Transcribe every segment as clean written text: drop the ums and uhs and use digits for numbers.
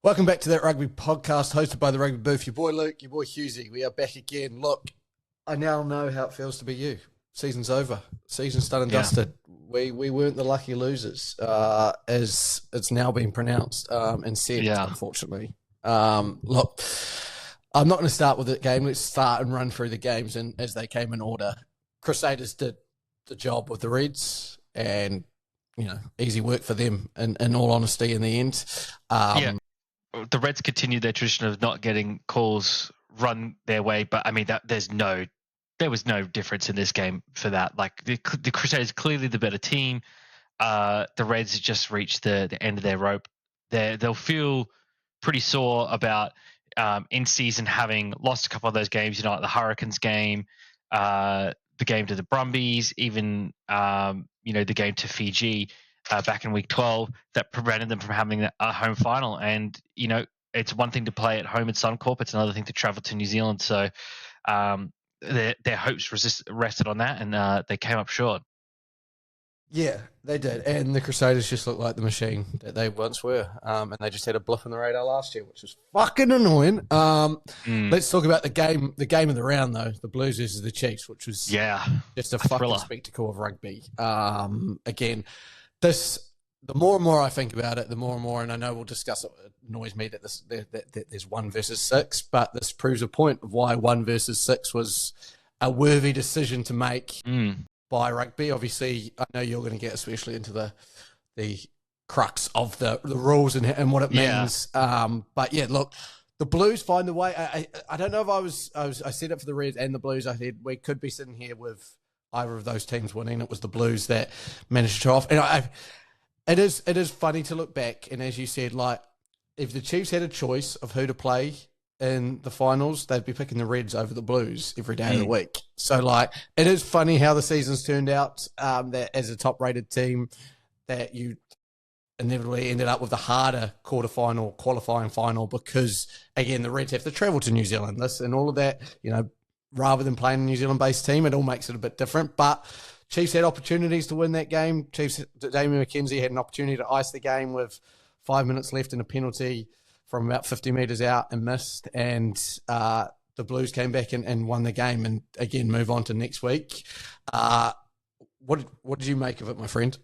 Welcome back to That Rugby podcast hosted by the Rugby Booth. Your boy Luke, your boy Husey. We are back again. Look, I now know how it feels to be you. Season's over. Season's done and dusted. We weren't the lucky losers, as it's now been pronounced and said, unfortunately. Look, I'm not going to start with the game. Let's start and run through the games and as they came in order. Crusaders did the job with the Reds and, easy work for them in all honesty in the end. The Reds continued their tradition of not getting calls run their way, but I mean there was no difference in this game for that. Like the Crusaders clearly the better team. The Reds just reached the end of their rope. They'll feel pretty sore about in season having lost a couple of those games. Like the Hurricanes game, the game to the Brumbies, even the game to Fiji. Back in week 12 that prevented them from having a home final. And, it's one thing to play at home at Suncorp. It's another thing to travel to New Zealand. So their hopes rested on that and they came up short. Yeah, they did. And the Crusaders just looked like the machine that they once were. And they just had a blip in the radar last year, which was fucking annoying. Let's talk about the game of the round, though. The Blues versus the Chiefs, which was just a fucking thriller. Spectacle of rugby. Again, the more and more I think about it, the more and more, and I know we'll discuss it, it annoys me that that there's 1 versus 6, but this proves a point of why 1 versus 6 was a worthy decision to make by rugby. Obviously, I know you're going to get especially into the crux of the rules and what it means. But yeah, look, the Blues find a way. I don't know if I said it for the Reds and the Blues. I said we could be sitting here with either of those teams winning. It was the Blues that managed to show off. And it is funny to look back. And as you said, like if the Chiefs had a choice of who to play in the finals, they'd be picking the Reds over the Blues every day of the week. So like it is funny how the season's turned out, that as a top-rated team that you inevitably ended up with a harder quarterfinal, qualifying final because, again, the Reds have to travel to New Zealand. This and all of that, rather than playing a New Zealand-based team, it all makes it a bit different. But Chiefs had opportunities to win that game. Damien McKenzie had an opportunity to ice the game with 5 minutes left and a penalty from about 50 metres out and missed. And the Blues came back and won the game and, again, move on to next week. What did you make of it, my friend?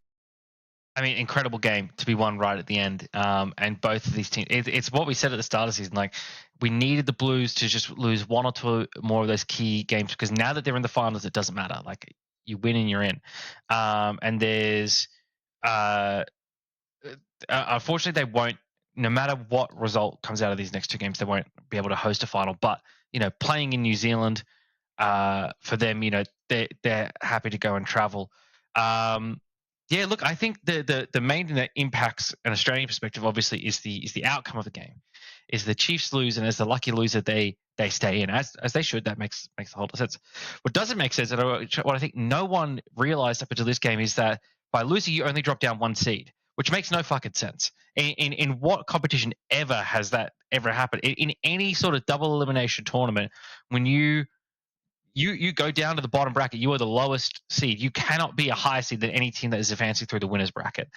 I mean, incredible game to be won right at the end. And both of these teams, it's what we said at the start of the season. Like, we needed the Blues to just lose 1 or 2 more of those key games because now that they're in the finals, it doesn't matter. Like, you win and you're in. And there's, unfortunately, they won't, no matter what result comes out of these next 2 games, they won't be able to host a final. But, playing in New Zealand, for them, they're happy to go and travel. Yeah, look, I think the main thing that impacts an Australian perspective, obviously, is the outcome of the game. Is the Chiefs lose, and as the lucky loser, they stay in, as they should. That makes a whole lot of sense. What doesn't make sense, and what I think no one realized up until this game, is that by losing, you only drop down 1 seed, which makes no fucking sense. In what competition ever has that ever happened? In any sort of double elimination tournament, when you go down to the bottom bracket, you are the lowest seed. You cannot be a higher seed than any team that is advancing through the winners bracket.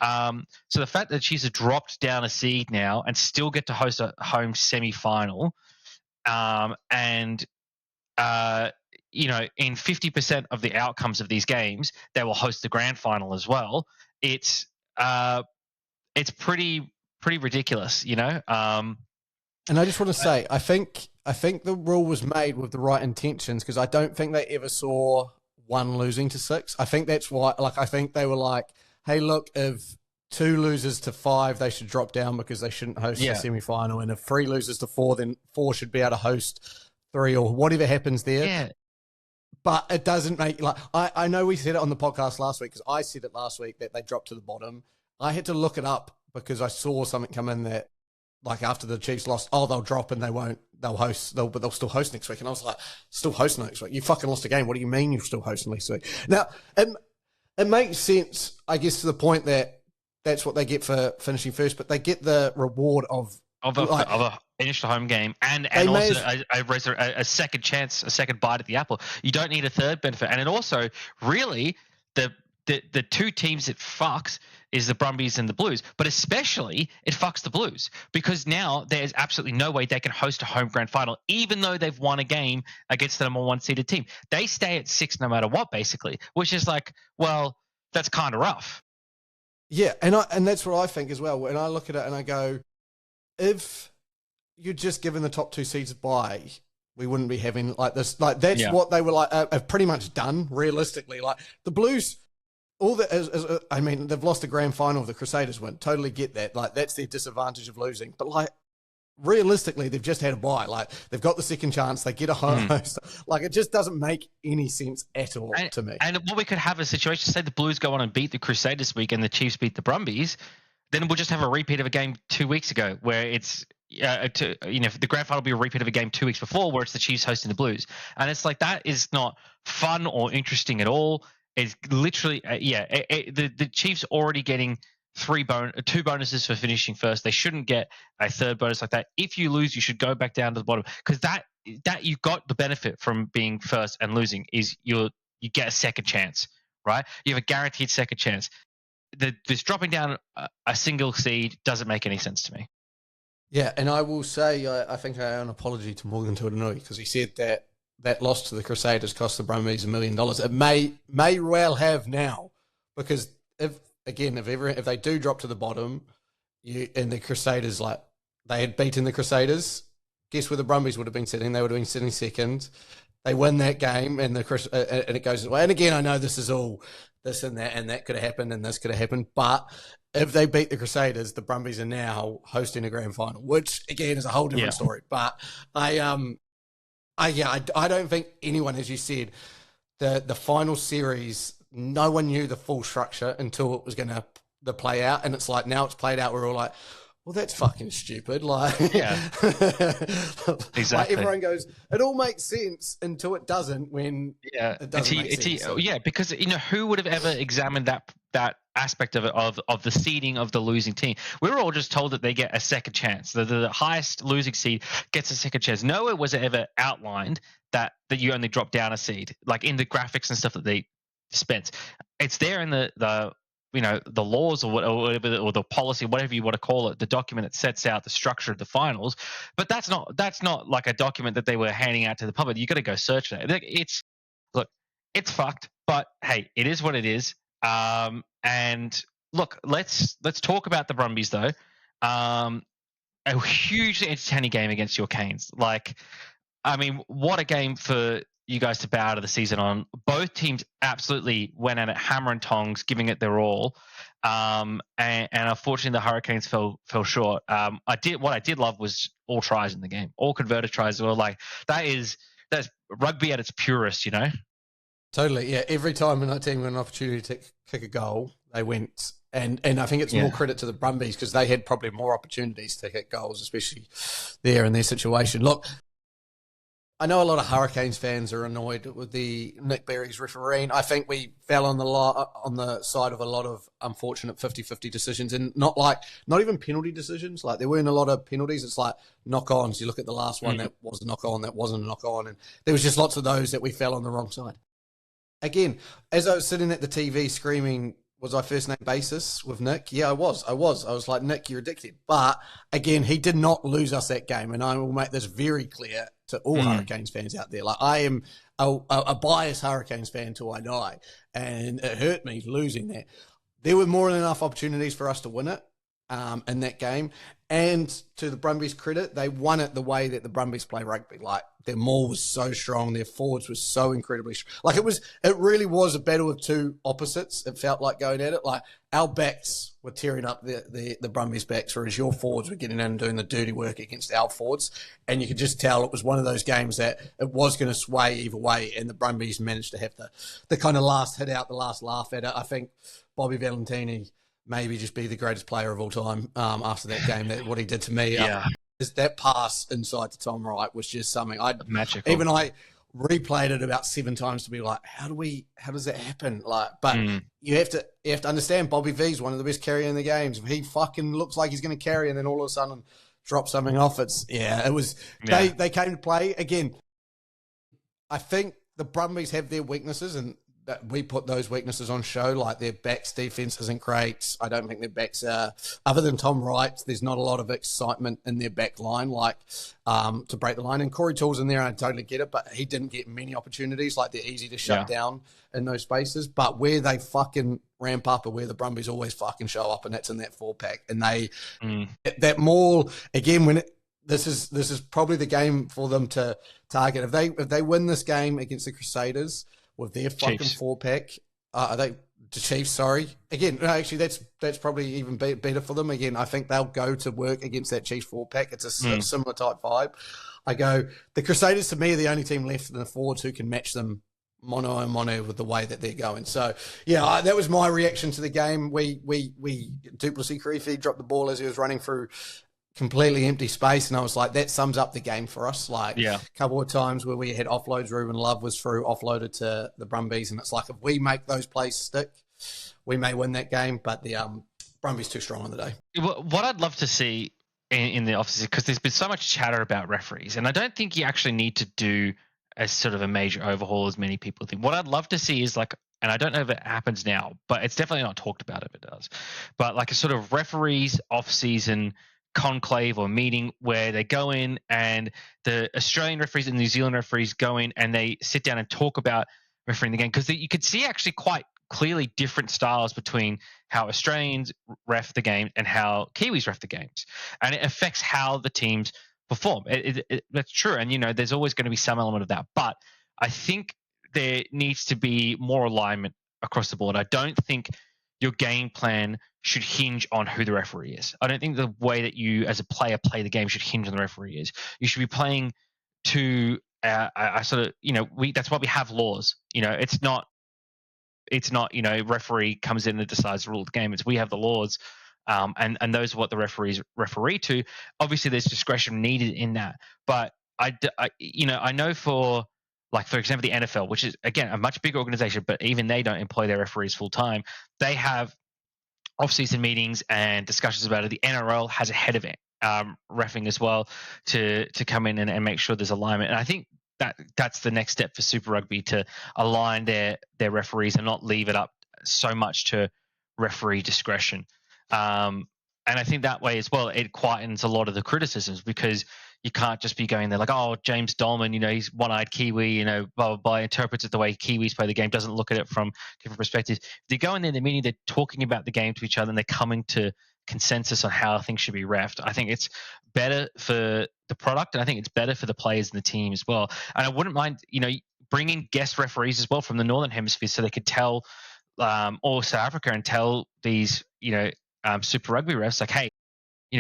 So the fact that Chiefs have dropped down a seed now and still get to host a home semi-final, in 50% of the outcomes of these games, they will host the grand final as well. It's pretty ridiculous, And I just want to say, I think the rule was made with the right intentions because I don't think they ever saw 1 losing to 6. I think that's why. Like, I think they were like, "Hey, look, if 2 loses to 5, they should drop down because they shouldn't host the semi-final, and if 3 loses to 4, then 4 should be able to host 3 or whatever happens there." Yeah. But it doesn't make I know we said it on the podcast last week because I said it last week that they dropped to the bottom. I had to look it up because I saw something come in that, like, after the Chiefs lost, they'll drop and they'll host, but they'll still host next week. And I was like, still host next week? You fucking lost a game. What do you mean you're still hosting next week? Now, it makes sense, I guess, to the point that that's what they get for finishing first, but they get the reward of a finished home game and also a second chance, a second bite at the apple. You don't need a third benefit. And it also, really, the 2 teams it fucks is the Brumbies and the Blues, but especially it fucks the Blues because now there's absolutely no way they can host a home grand final, even though they've won a game against the number one seeded team. They stay at 6 no matter what, basically, which is like, well, that's kind of rough. Yeah, and that's what I think as well. When I look at it and I go, if you're just given the top 2 seeds a bye, we wouldn't be having like this. Like that's what they were like have pretty much done realistically. Like the Blues, all that is, I mean, they've lost the grand final of the Crusaders win. Totally get that. Like that's their disadvantage of losing. But like realistically, they've just had a bye. Like they've got the second chance. They get a host. Like it just doesn't make any sense at all to me. And what we could have a situation, say the Blues go on and beat the Crusaders this week and the Chiefs beat the Brumbies, then we'll just have a repeat of a game 2 weeks ago where it's, the grand final will be a repeat of a game 2 weeks before where it's the Chiefs hosting the Blues. And it's like, that is not fun or interesting at all. It's literally, the Chiefs already getting 2 bonuses for finishing first. They shouldn't get a third bonus like that. If you lose, you should go back down to the bottom because that you got the benefit from being first and losing is you get a second chance, right? You have a guaranteed second chance. This dropping down a single seed doesn't make any sense to me. Yeah, and I will say I think I owe an apology to Morgan Tuatanui because he said that loss to the Crusaders cost the Brumbies $1 million. It may well have now because if they do drop to the bottom, and the Crusaders like they had beaten the Crusaders, guess where the Brumbies would have been sitting? They would have been sitting second. They win that game, and and it goes away. And again, I know this is all this and that could have happened, and this could have happened, but if they beat the Crusaders, the Brumbies are now hosting a grand final, which again is a whole different story. But I don't think anyone, as you said, the final series, no one knew the full structure until it was going to play out, and it's like now it's played out. We're all like, well, that's fucking stupid. Like, exactly. Like everyone goes, it all makes sense until it doesn't. When it doesn't make sense. Because who would have ever examined that aspect of it of the seeding of the losing team? We were all just told that they get a second chance. The highest losing seed gets a second chance. Nowhere was it ever outlined that you only drop down a seed, like in the graphics and stuff that they dispense. It's there in the laws or whatever, or the policy, whatever you want to call it, the document that sets out the structure of the finals. But that's not like a document that they were handing out to the public. You got to go search that. It's fucked. But hey, it is what it is. And look, let's talk about the Brumbies though. A hugely entertaining game against your Canes. Like, I mean, what a game for you guys to bow out of the season on. Both teams absolutely went at it hammer and tongs, giving it their all. And unfortunately, the Hurricanes fell short. What I did love was all tries in the game, all converted tries. Were like that's rugby at its purest, Totally, yeah. Every time a team got an opportunity to kick a goal, they went. And I think it's more credit to the Brumbies because they had probably more opportunities to kick goals, especially there in their situation. Look, I know a lot of Hurricanes fans are annoyed with the Nick Berry's refereeing. I think we fell on the side of a lot of unfortunate 50-50 decisions, and not even penalty decisions. Like there weren't a lot of penalties. It's like knock-ons. You look at the last one, that was a knock-on, that wasn't a knock-on, and there was just lots of those that we fell on the wrong side. Again, as I was sitting at the TV screaming, was I first name basis with Nick? Yeah, I was. I was like, Nick, you're addicted. But again, he did not lose us that game, and I will make this very clear to all Hurricanes fans out there. Like I am a biased Hurricanes fan till I die, and it hurt me losing that. There were more than enough opportunities for us to win it in that game, and to the Brumbies' credit, they won it the way that the Brumbies play rugby. Like their maul was so strong, their forwards were so incredibly strong. Like it really was a battle of two opposites. It felt like going at it. Like our backs were tearing up the Brumbies' backs, whereas your forwards were getting in and doing the dirty work against our forwards. And you could just tell it was one of those games that it was going to sway either way, and the Brumbies managed to have the kind of last hit out, the last laugh at it. I think Bobby Valentini maybe just be the greatest player of all time after that game. What he did to me. Is that pass inside to Tom Wright was just something. Magical. Even I replayed it about 7 times to be like, how does that happen? Like, but you have to understand Bobby V's one of the best carrier in the games. If he fucking looks like he's going to carry and then all of a sudden drop something off, they came to play again. I think the Brumbies have their weaknesses, and that we put those weaknesses on show. Like their backs defense isn't great. I don't think their backs are, other than Tom Wright, there's not a lot of excitement in their back line, like to break the line. And Corey Toole's in there, and I totally get it, but he didn't get many opportunities. Like they're easy to shut down in those spaces. But where they fucking ramp up are where the Brumbies always fucking show up, and that's in that 4-pack. And they that maul again when this is probably the game for them to target. If they win this game against the Crusaders with their fucking Chiefs. 4-pack, are they the Chiefs? Sorry, again, no, actually, that's probably even better for them. Again, I think they'll go to work against that Chiefs 4-pack. It's a similar type vibe. I go the Crusaders to me are the only team left in the forwards who can match them mono and mono with the way that they're going. So yeah, that was my reaction to the game. We Duplessis Creefy dropped the ball as he was running through completely empty space, and I was like, that sums up the game for us. Like a couple of times where we had offloads, Ruben Love was through offloaded to the Brumbies, and it's like if we make those plays stick, we may win that game, but the Brumbies too strong on the day. What I'd love to see in the office, because there's been so much chatter about referees, and I don't think you actually need to do as sort of a major overhaul as many people think. What I'd love to see is like, and I don't know if it happens now, but it's definitely not talked about if it does, but like a sort of referees off-season conclave or meeting where they go in and the Australian referees and New Zealand referees go in and they sit down and talk about refereeing the game, because you could see actually quite clearly different styles between how Australians ref the game and how Kiwis ref the games, and it affects how the teams perform. That's true, and there's always going to be some element of that, but I think there needs to be more alignment across the board. I don't think your game plan should hinge on who the referee is. I don't think the way that you as a player play the game should hinge on the referee is. You should be playing to I sort of that's why we have laws. It's not referee comes in and decides the rule of the game. It's we have the laws, and those are what the referees referee to. Obviously, there's discretion needed in that, but I know for example the NFL, which is again a much bigger organization, but even they don't employ their referees full time. They have off-season meetings and discussions about it. The NRL has a head of reffing as well to come in and make sure there's alignment. And I think that's the next step for Super Rugby, to align their referees and not leave it up so much to referee discretion. And I think that way as well, it quietens a lot of the criticisms, because you can't just be going there like, oh, James Dolman, he's one-eyed Kiwi, blah, blah, blah, interprets it the way Kiwis play the game, doesn't look at it from different perspectives. They go in there, they're talking about the game to each other, and they're coming to consensus on how things should be reffed. I think it's better for the product, and I think it's better for the players and the team as well. And I wouldn't mind, bringing guest referees as well from the Northern Hemisphere, so they could tell, or South Africa, and tell these, Super Rugby refs, like, hey,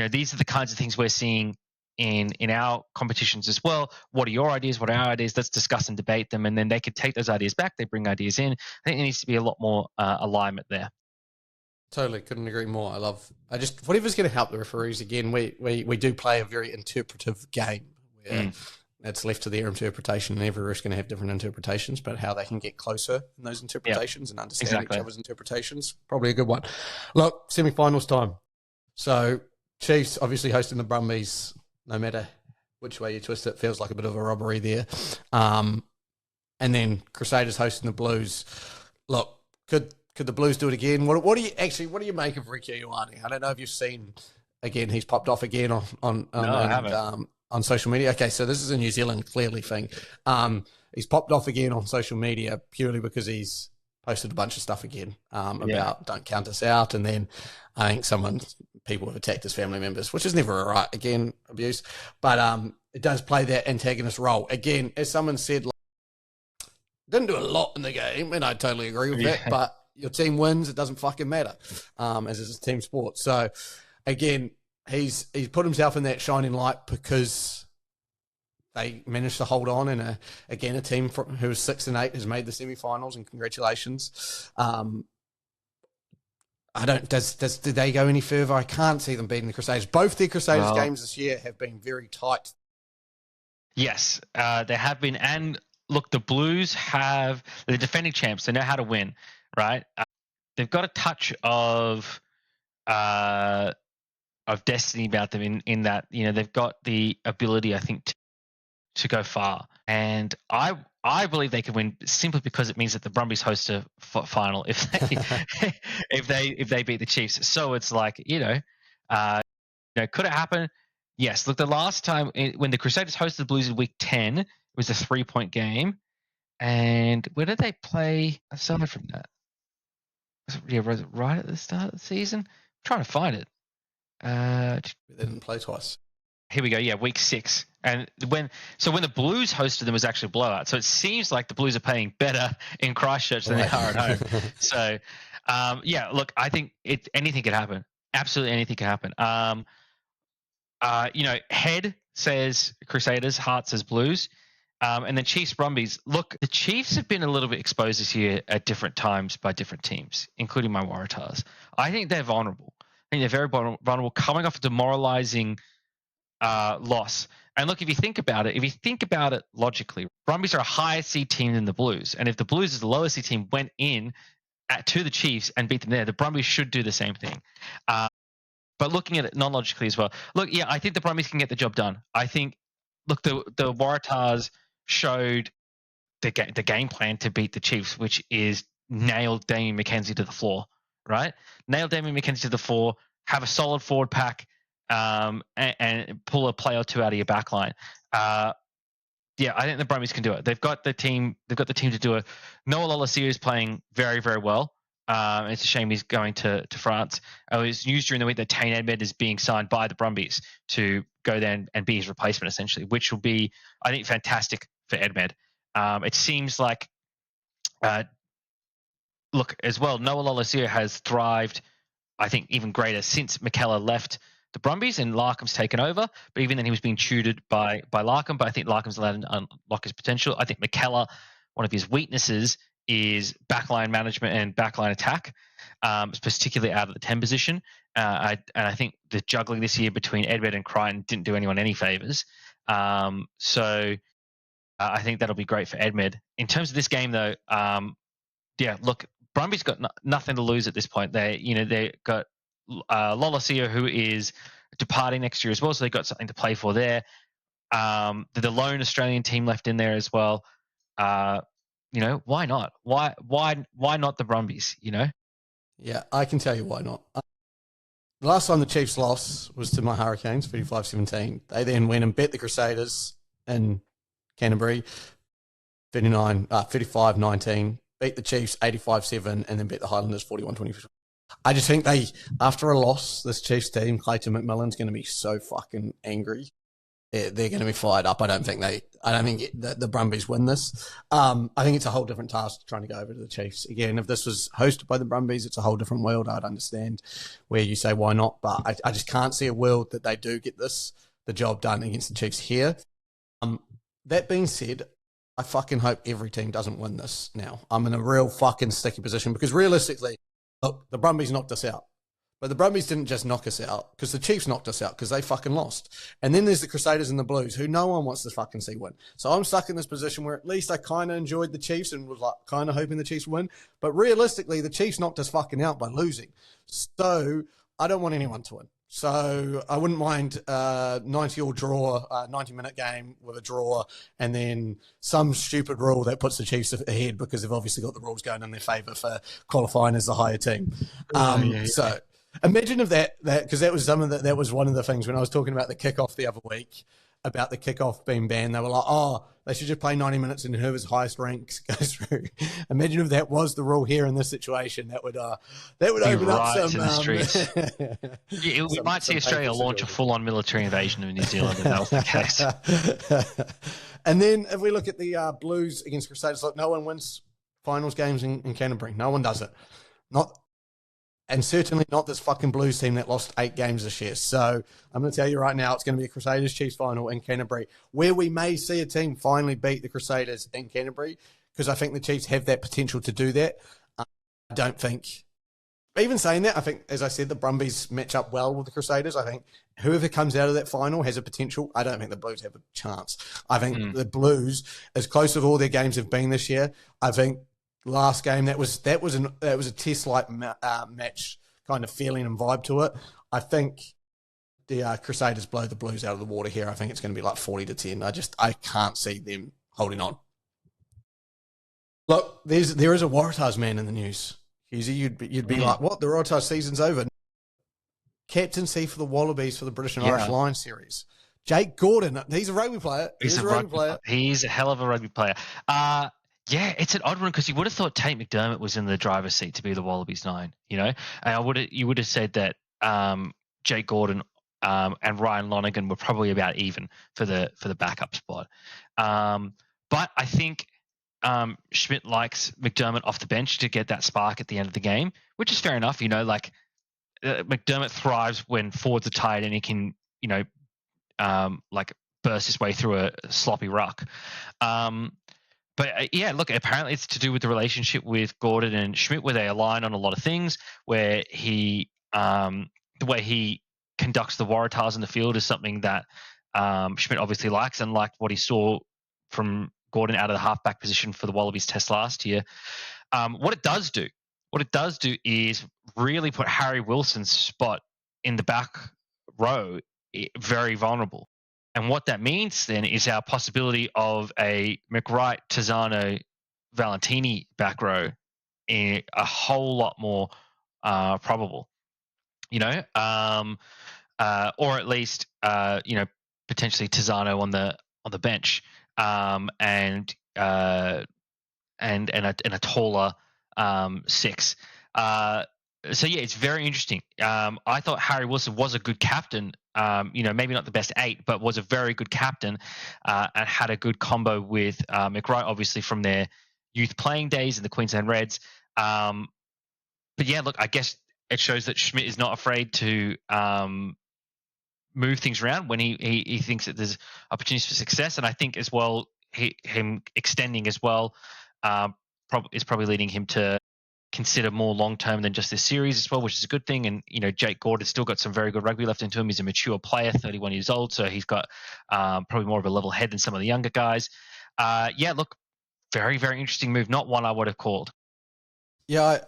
these are the kinds of things we're seeing in our competitions as well. What are your ideas? What are our ideas? Let's discuss and debate them. And then they could take those ideas back. They bring ideas in. I think there needs to be a lot more alignment there. Totally, couldn't agree more. Whatever's going to help the referees. Again, we do play a very interpretive game where it's left to their interpretation, and every ref's going to have different interpretations, but how they can get closer in those interpretations and understand each other's interpretations, probably a good one. Look, semi-finals time. So Chiefs obviously hosting the Brumbies. No matter which way you twist it, feels like a bit of a robbery there. And then Crusaders hosting the Blues. Look, could the Blues do it again? What do you make of Rieko Ioane? I don't know if you've seen, again, he's popped off again on social media. Okay, so this is a New Zealand clearly thing. He's popped off again on social media purely because he's posted a bunch of stuff again about don't count us out, and then I think people have attacked his family members, which is never all right, again, abuse, but it does play that antagonist role. Again, as someone said, didn't do a lot in the game, and I totally agree with that, but your team wins, it doesn't fucking matter, as it's a team sport. So again, he's put himself in that shining light because they managed to hold on, and a team who was 6-8 has made the semi-finals, and congratulations. Did they go any further? I can't see them beating the Crusaders. Both their Crusaders games this year have been very tight. Yes, they have been. And look, the Blues have the defending champs. They know how to win, right? They've got a touch of destiny about them in that they've got the ability, I think, to go far. And I I believe they can win simply because it means that the Brumbies host a final if they if they beat the Chiefs. So it's like could it happen? Yes. Look, the last time when the Crusaders hosted the Blues in Week 10, it was a 3-point game. And where did they play? Aside from that, was it right at the start of the season? I'm trying to find it. They didn't play twice. Here we go. Yeah, Week 6. And when the Blues hosted them, it was actually a blowout. So it seems like the Blues are playing better in Christchurch than they are at home. So, look, I think anything could happen. Absolutely anything can happen. Head says Crusaders, heart says Blues. And then Chiefs Brumbies. Look, the Chiefs have been a little bit exposed this year at different times by different teams, including my Waratahs. I think they're vulnerable. I think they're very vulnerable, coming off a demoralizing loss. And look, if you think about it logically, Brumbies are a higher seed team than the Blues. And if the Blues as the lower seed team went in to the Chiefs and beat them there, the Brumbies should do the same thing. But looking at it non-logically as well, look, yeah, I think the Brumbies can get the job done. I think, look, the Waratahs showed the game plan to beat the Chiefs, which is nail Damien McKenzie to the floor, right? Nail Damien McKenzie to the floor, have a solid forward pack, and pull a play or two out of your back line. I think the Brumbies can do it. They've got the team to do it. Noah Lolesio is playing very, very well. It's a shame he's going to France. It was news during the week that Tane Edmed is being signed by the Brumbies to go there and be his replacement, essentially, which will be, I think, fantastic for Edmed. It seems like, look, as well, Noah Lolesio has thrived, I think, even greater since McKellar left the Brumbies and Larkham's taken over. But even then, he was being tutored by Larkham. But I think Larkham's allowed him to unlock his potential. I think McKellar, one of his weaknesses is backline management and backline attack, particularly out of the 10 position. I think the juggling this year between Edmed and Crichton didn't do anyone any favors. So I think that'll be great for Edmed. In terms of this game, though, look, Brumbies got nothing to lose at this point. They got Lolesio, who is departing next year as well, so they got something to play for there. They're the lone Australian team left in there as well. Why not? Why not the Brumbies? Yeah, I can tell you why not. The last time the Chiefs lost was to my Hurricanes, 35-17. They then went and bet the Crusaders in Canterbury, 35-19. Beat the Chiefs 85-7, and then beat the Highlanders 41-20. I just think after a loss, this Chiefs team, Clayton McMillan's going to be so fucking angry. They're going to be fired up. I don't think the Brumbies win this. I think it's a whole different task trying to go over to the Chiefs. Again, if this was hosted by the Brumbies, it's a whole different world. I'd understand where you say why not, but I just can't see a world that they do get the job done against the Chiefs here. That being said, I fucking hope every team doesn't win this now. I'm in a real fucking sticky position because realistically, look, the Brumbies knocked us out. But the Brumbies didn't just knock us out because the Chiefs knocked us out because they fucking lost. And then there's the Crusaders and the Blues who no one wants to fucking see win. So I'm stuck in this position where at least I kind of enjoyed the Chiefs and was like kind of hoping the Chiefs win. But realistically, the Chiefs knocked us fucking out by losing. So I don't want anyone to win. So I wouldn't mind 90-all draw, 90-minute game with a draw, and then some stupid rule that puts the Chiefs ahead because they've obviously got the rules going in their favour for qualifying as the higher team. So imagine if that because that was one of the things when I was talking about the kickoff the other week about the kickoff being banned. They were like, oh, they should just play 90 minutes and whoever's highest ranks goes through. Imagine if that was the rule here in this situation. That would open up some in the streets. We might see Australia launch a full-on military invasion of New Zealand if that was the case. And then if we look at the Blues against Crusaders, look, no one wins finals games in Canterbury. No one does it. And certainly not this fucking Blues team that lost 8 games this year. So I'm going to tell you right now, it's going to be a Crusaders-Chiefs final in Canterbury, where we may see a team finally beat the Crusaders in Canterbury, because I think the Chiefs have that potential to do that. I don't think, even saying that, I think, as I said, the Brumbies match up well with the Crusaders. I think whoever comes out of that final has a potential. I don't think the Blues have a chance. I think the Blues, as close as all their games have been this year, I think last game that was a test-like match kind of feeling and vibe to it. I think the Crusaders blow the Blues out of the water here. I think it's going to be like 40-10. I can't see them holding on. Look, there is a Waratahs man in the news. You'd be like, what? The Waratahs season's over. Captaincy for the Wallabies for the British and Irish Lions series. Jake Gordon, he's a rugby player. He's a rugby player. He's a hell of a rugby player. Yeah, it's an odd one because you would have thought Tate McDermott was in the driver's seat to be the Wallabies 9, you know? And you would have said that Jake Gordon and Ryan Lonergan were probably about even for the backup spot. But I think Schmidt likes McDermott off the bench to get that spark at the end of the game, which is fair enough, you know, like McDermott thrives when forwards are tired and he can, you know, like burst his way through a sloppy ruck. But yeah, look, apparently it's to do with the relationship with Gordon and Schmidt, where they align on a lot of things, where the way he conducts the Waratahs in the field is something that Schmidt obviously likes, and liked what he saw from Gordon out of the halfback position for the Wallabies test last year. What it does do is really put Harry Wilson's spot in the back row very vulnerable. And what that means then is our possibility of a McWright, Tizzano, Valentini back row a whole lot more probable, you know, or at least you know, potentially Tizzano on the bench, and a taller 6. So yeah, it's very interesting. I thought Harry Wilson was a good captain. You know, maybe not the best 8, but was a very good captain, and had a good combo with McWright, obviously from their youth playing days in the Queensland Reds. But yeah, look, I guess it shows that Schmidt is not afraid to move things around when he thinks that there's opportunities for success. And I think as well, him extending as well is probably leading him to consider more long-term than just this series as well, which is a good thing. And, you know, Jake Gordon's still got some very good rugby left into him. He's a mature player, 31 years old, so he's got probably more of a level head than some of the younger guys. Yeah, look, very, very interesting move. Not one I would have called. Yeah,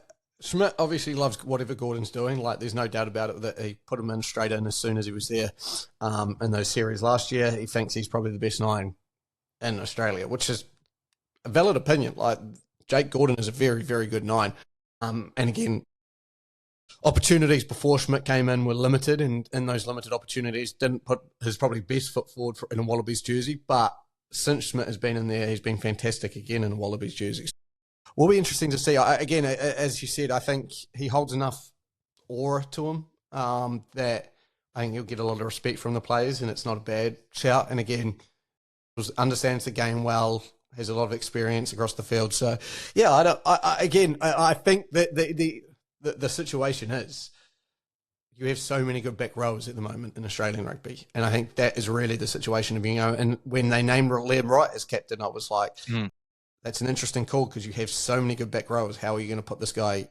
Schmidt obviously loves whatever Gordon's doing. Like, there's no doubt about it that he put him in straight in as soon as he was there in those series last year. He thinks he's probably the best 9 in Australia, which is a valid opinion. Like, Jake Gordon is a very, very good 9. And again, opportunities before Schmidt came in were limited, and in those limited opportunities didn't put his probably best foot forward in a Wallabies jersey. But since Schmidt has been in there, he's been fantastic again in a Wallabies jersey. Will be interesting to see. Again, as you said, I think he holds enough aura to him that I think he'll get a lot of respect from the players, and it's not a bad shout. And again, understands the game well, has a lot of experience across the field. So, yeah, I think that the situation is you have so many good back rowers at the moment in Australian rugby, and I think that is really the situation of being. And when they named Liam Wright as captain, I was like, that's an interesting call because you have so many good back rowers. How are you going to put this guy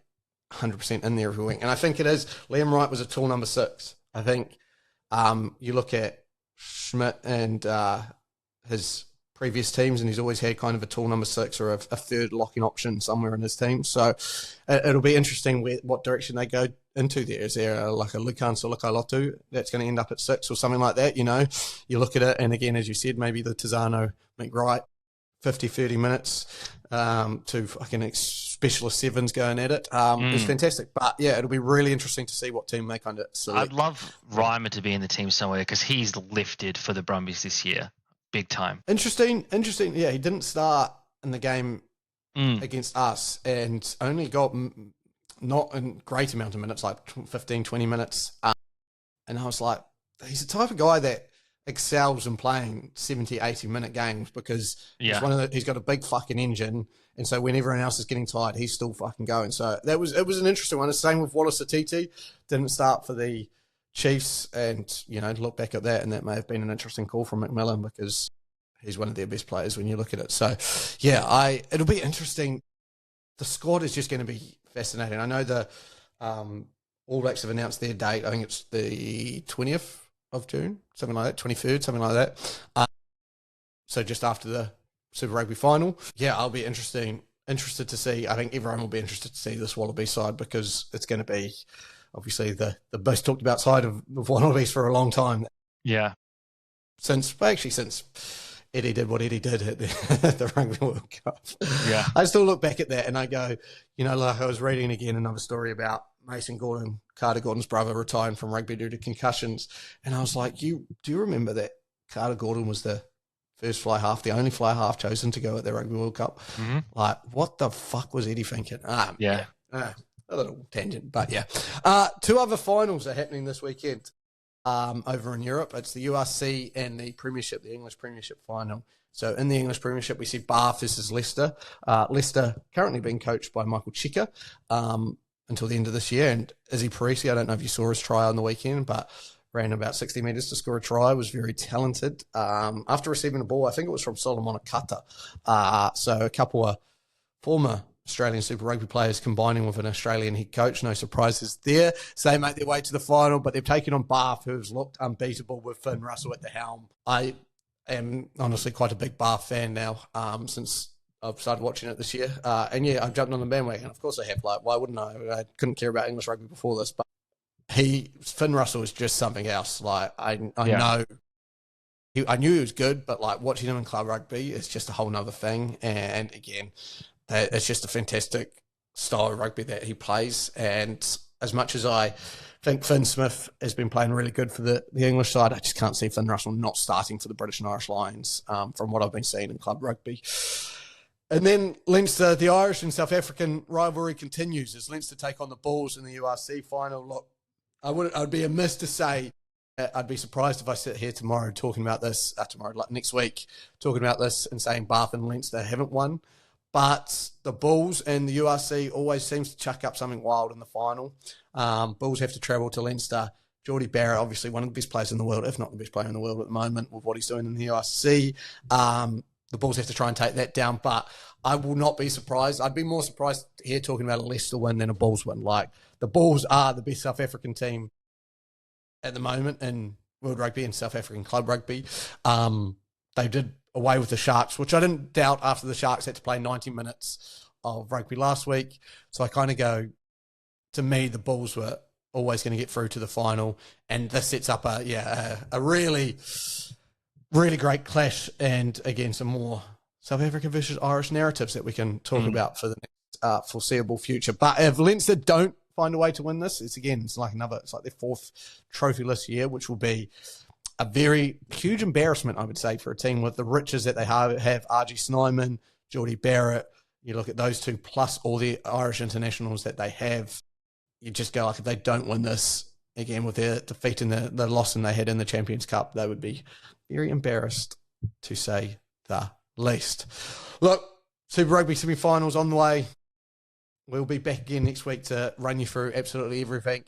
100% in there every week? And I think it is. Liam Wright was a tall number 6. I think you look at Schmidt and his previous teams, and he's always had kind of a tall number 6 or a third locking option somewhere in his team. So it'll be interesting what direction they go into there. Is there like a Lukan Sulukalotu that's going to end up at 6 or something like that? You know, you look at it, and again, as you said, maybe the Tizzano McWright 50-30 minutes to fucking specialist 7s going at it. It's fantastic. But yeah, it'll be really interesting to see what team they kind of select. I'd love Reimer to be in the team somewhere because he's lifted for the Brumbies this year. Big time. Interesting. Yeah, he didn't start in the game against us and only got not a great amount of minutes, like 15, 20 minutes. And I was like, he's the type of guy that excels in playing 70, 80-minute games because he's got a big fucking engine. And so when everyone else is getting tired, he's still fucking going. So it was an interesting one. The same with Wallace Atiti. Didn't start for the Chiefs, and you know, look back at that, and that may have been an interesting call from McMillan because he's one of their best players when you look at it. So, yeah, it'll be interesting. The squad is just going to be fascinating. I know the All Blacks have announced their date. I think it's the 20th of June, something like that, 23rd, something like that. So just after the Super Rugby final, yeah, I'll be interested to see. I think everyone will be interested to see this Wallaby side because it's going to be obviously the most talked about side of Wallabies for a long time. Yeah. Since Eddie did what Eddie did at the Rugby World Cup. Yeah. I still look back at that and I go, like I was reading again another story about Mason Gordon, Carter Gordon's brother, retiring from rugby due to concussions. And I was like, do you remember that Carter Gordon was the first fly half, the only fly half chosen to go at the Rugby World Cup? Mm-hmm. Like, what the fuck was Eddie thinking? Yeah. A little tangent, but yeah. Two other finals are happening this weekend over in Europe. It's the URC and the Premiership, the English Premiership final. So in the English Premiership, we see Bath versus Leicester. Leicester currently being coached by Michael Cheika until the end of this year. And Izzy Parisi, I don't know if you saw his try on the weekend, but ran about 60 metres to score a try, was very talented. After receiving the ball, I think it was from Solomon Akata. So a couple of former Australian Super Rugby players combining with an Australian head coach. No surprises there. So they make their way to the final, but they've taken on Bath, who's looked unbeatable with Finn Russell at the helm. I am honestly quite a big Bath fan now since I've started watching it this year. And yeah, I've jumped on the bandwagon. Of course I have. Like, why wouldn't I? I couldn't care about English rugby before this, but Finn Russell is just something else. Like, I know, I knew he was good, but like watching him in club rugby is just a whole nother thing. And again, it's just a fantastic style of rugby that he plays. And as much as I think Finn Smith has been playing really good for the English side, I just can't see Finn Russell not starting for the British and Irish Lions from what I've been seeing in club rugby. And then Leinster, the Irish and South African rivalry continues as Leinster take on the Bulls in the URC final. Look, I'd be amiss to say, I'd be surprised if I sit here tomorrow talking about this, next week, talking about this and saying Bath and Leinster haven't won. But the Bulls and the URC always seems to chuck up something wild in the final. Bulls have to travel to Leinster. Geordie Barrett, obviously one of the best players in the world, if not the best player in the world at the moment with what he's doing in the URC. The Bulls have to try and take that down, but I will not be surprised. I'd be more surprised here talking about a Leicester win than a Bulls win. Like, the Bulls are the best South African team at the moment in World Rugby and South African club rugby. They did away with the Sharks, which I didn't doubt after the Sharks had to play 90 minutes of rugby last week. So I kind of go, to me, the Bulls were always going to get through to the final. And this sets up a really, really great clash. And again, some more South African versus Irish narratives that we can talk about for the next foreseeable future. But if Leinster don't find a way to win this, it's like their fourth trophyless year, which will be a very huge embarrassment, I would say, for a team with the riches that they have RG Snyman, Geordie Barrett. You look at those two, plus all the Irish internationals that they have. You just go, like, if they don't win this, again, with their defeat and the loss they had in the Champions Cup, they would be very embarrassed, to say the least. Look, Super Rugby semi-finals on the way. We'll be back again next week to run you through absolutely everything.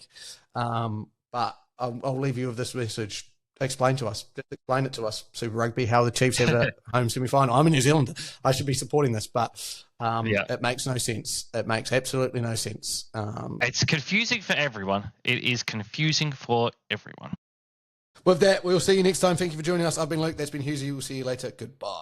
But I'll leave you with this message. Explain it to us, Super Rugby, how the Chiefs have a home semi-final. I'm a New Zealander. I should be supporting this, but it makes no sense. It makes absolutely no sense. It's confusing for everyone. It is confusing for everyone. With that, we'll see you next time. Thank you for joining us. I've been Luke. That's been Husey. We'll see you later. Goodbye.